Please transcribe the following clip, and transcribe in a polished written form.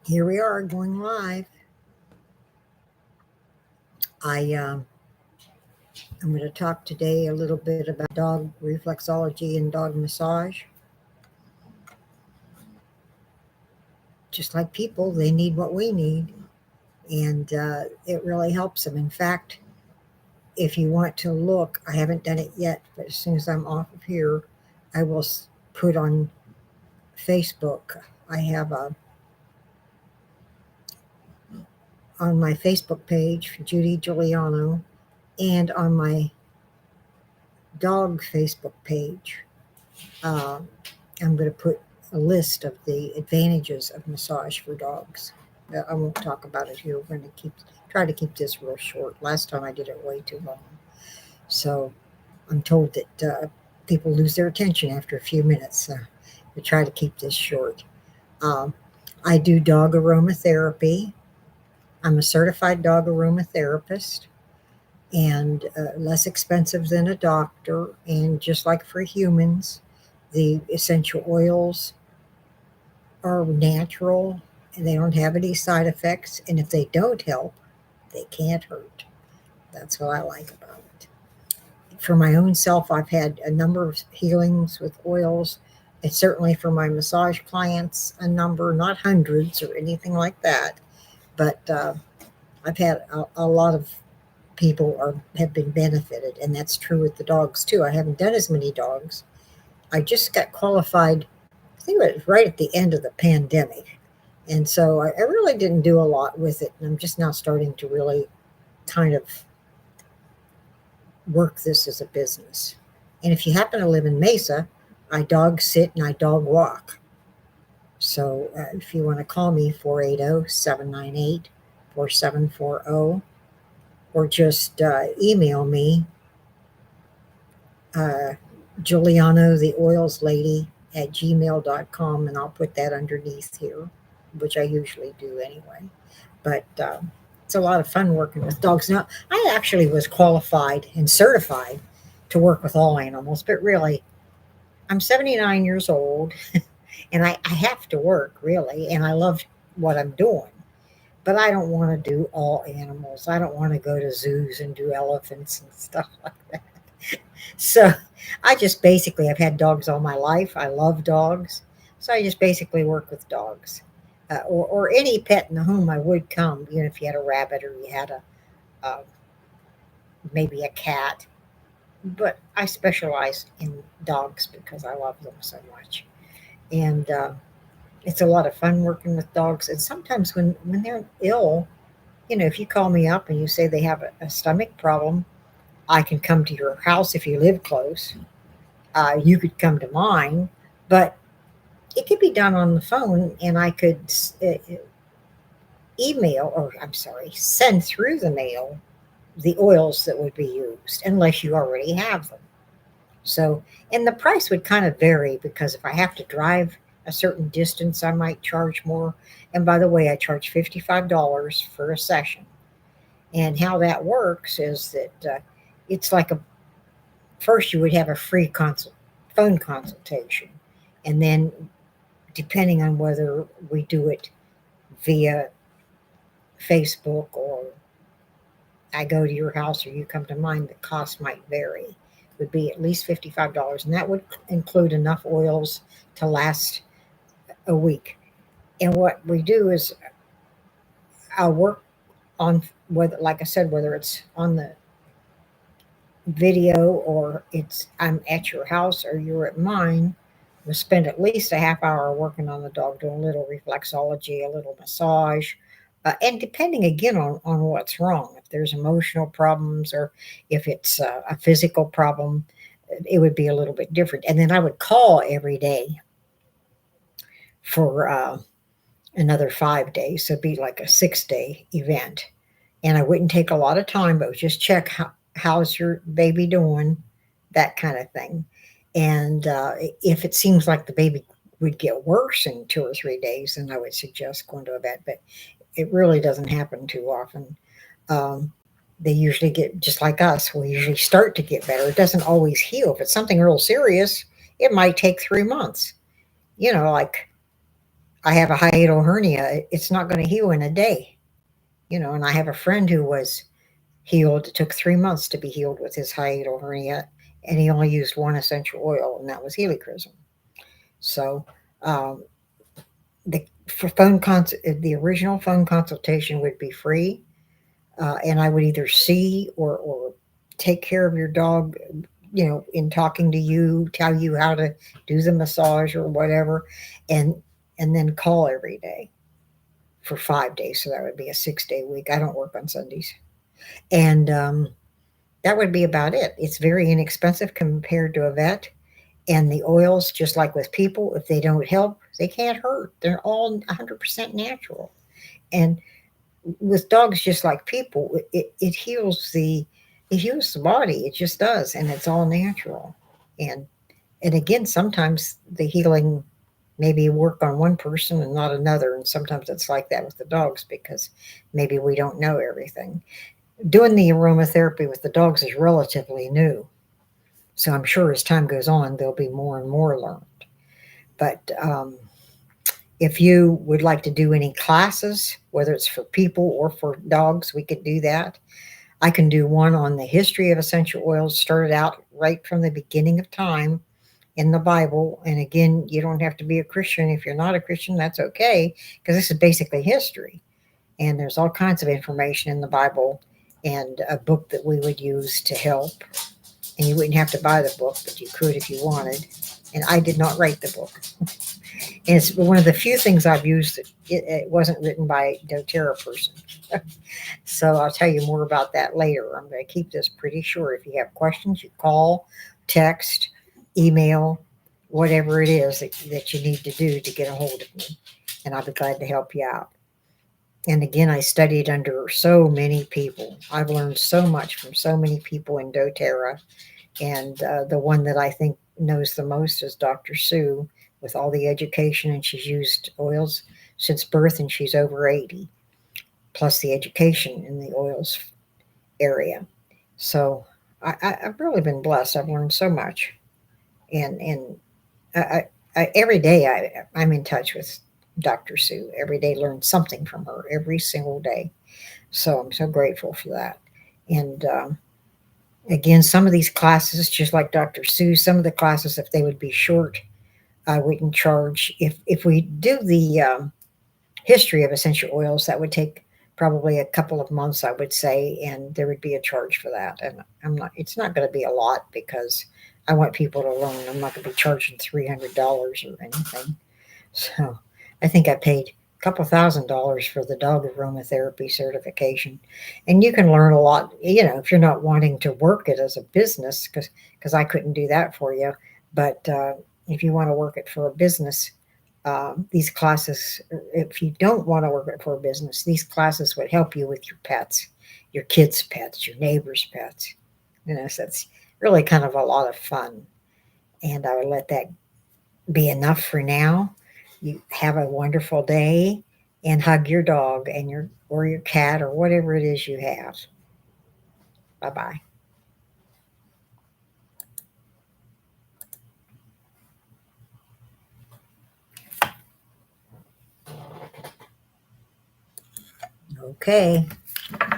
Here we are going live. I'm going to talk today a little bit about dog reflexology and dog massage. Just like people, they need what we need, and it really helps them. In fact, if you want to look, I haven't done it yet, but as soon as I'm off of here, I will put on Facebook. I have on my Facebook page, Judy Giuliano, and on my dog Facebook page. Uh, I'm going to put a list of the advantages of massage for dogs. I won't talk about it here. We're going to try to keep this real short. Last time I did it way too long. So I'm told that people lose their attention after a few minutes. We try to keep this short. Um, I do dog aromatherapy. I'm a certified dog aromatherapist and less expensive than a doctor. And just like for humans, the essential oils are natural and they don't have any side effects. And if they don't help, they can't hurt. That's what I like about it. For my own self, I've had a number of healings with oils. And certainly for my massage clients, a number, not hundreds or anything like that. But I've had a lot of people have been benefited. And that's true with the dogs too. I haven't done as many dogs. I just got qualified, I think it was right at the end of the pandemic. And so I really didn't do a lot with it. And I'm just now starting to really kind of work this as a business. And if you happen to live in Mesa, I dog sit and I dog walk. So if you want to call me, 480-798-4740, or just email me, Giuliano, the oils lady, at gmail.com, and I'll put that underneath here, which I usually do anyway. But it's a lot of fun working with dogs. Now, I actually was qualified and certified to work with all animals, but really, I'm 79 years old and I have to work, really, and I love what I'm doing. But I don't want to do all animals. I don't want to go to zoos and do elephants and stuff like that. So I've had dogs all my life. I love dogs. So I just basically work with dogs. Or any pet in the home I would come, if you had a rabbit or you had uh, maybe a cat. But I specialize in dogs because I love them so much. And it's a lot of fun working with dogs. And sometimes when they're ill, if you call me up and you say they have a stomach problem, I can come to your house if you live close. You could come to mine, but it could be done on the phone, and I could email, or I'm sorry, send through the mail the oils that would be used, unless you already have them. So, and the price would kind of vary because if I have to drive a certain distance, I might charge more. And by the way, I charge $55 for a session. And how that works is that it's like first you would have a free phone consultation, and then depending on whether we do it via Facebook or I go to your house or you come to mine, the cost might vary. It would be at least $55, and that would include enough oils to last a week. And what we do is I'll work on whether, like I said, whether it's on the video or I'm at your house or you're at mine. We'll spend at least a half hour working on the dog, doing a little reflexology, a little massage, and depending again on what's wrong. If there's emotional problems or if it's a physical problem, it would be a little bit different. And then I would call every day for another 5 days. So it'd be like a 6-day event. And I wouldn't take a lot of time, but just check how's your baby doing, that kind of thing. And if it seems like the baby would get worse in 2 or 3 days, then I would suggest going to a vet. But it really doesn't happen too often. They usually get, just like us, we usually start to get better. It doesn't always heal. If it's something real serious, it might take 3 months. Like I have a hiatal hernia. It's not going to heal in a day, and I have a friend who was healed. It took 3 months to be healed with his hiatal hernia, and he only used one essential oil, and that was helichrysum. So, um, the the original phone consultation would be free, and I would either see or take care of your dog, in talking to you, tell you how to do the massage or whatever, and then call every day for 5 days. So that would be a 6 day week. I don't work on Sundays, and that would be about it. It's very inexpensive compared to a vet. And the oils, just like with people, if they don't help, they can't hurt. They're all 100% natural. And with dogs, just like people, it heals the body. It just does, and it's all natural. And again, sometimes the healing maybe work on one person and not another, and sometimes it's like that with the dogs because maybe we don't know everything. Doing the aromatherapy with the dogs is relatively new, so I'm sure as time goes on, there'll be more and more learned. But if you would like to do any classes, whether it's for people or for dogs, we could do that. I can do one on the history of essential oils, started out right from the beginning of time in the Bible. And again, you don't have to be a Christian. If you're not a Christian, that's okay, because this is basically history. And there's all kinds of information in the Bible and a book that we would use to help. And you wouldn't have to buy the book, but you could if you wanted. And I did not write the book. And it's one of the few things I've used. It wasn't written by a doTERRA person. So I'll tell you more about that later. I'm going to keep this pretty short. If you have questions, you call, text, email, whatever it is that you need to do to get a hold of me. And I'll be glad to help you out. And again, I studied under so many people. I've learned so much from so many people in doTERRA. And the one that I think knows the most is Dr. Sue, with all the education. And she's used oils since birth, and she's over 80, plus the education in the oils area. So I've really been blessed. I've learned so much, and every day I'm in touch with Dr. Sue. Every day, learn something from her every single day. So I'm so grateful for that. And again, some of these classes, just like Dr. Sue, some of the classes, if they would be short, I wouldn't charge. If we do the history of essential oils, that would take probably a couple of months, I would say, and there would be a charge for that. And it's not going to be a lot because I want people to learn. I'm not going to be charging $300 or anything. So I think I paid a couple $1,000 for the dog aromatherapy certification. And you can learn a lot, if you're not wanting to work it as a business, because I couldn't do that for you. But if you want to work it for a business, these classes, if you don't want to work it for a business, these classes would help you with your pets, your kids' pets, your neighbors' pets. So it's really kind of a lot of fun. And I would let that be enough for now. You have a wonderful day, and hug your dog and your cat or whatever it is you have. Bye bye. Okay.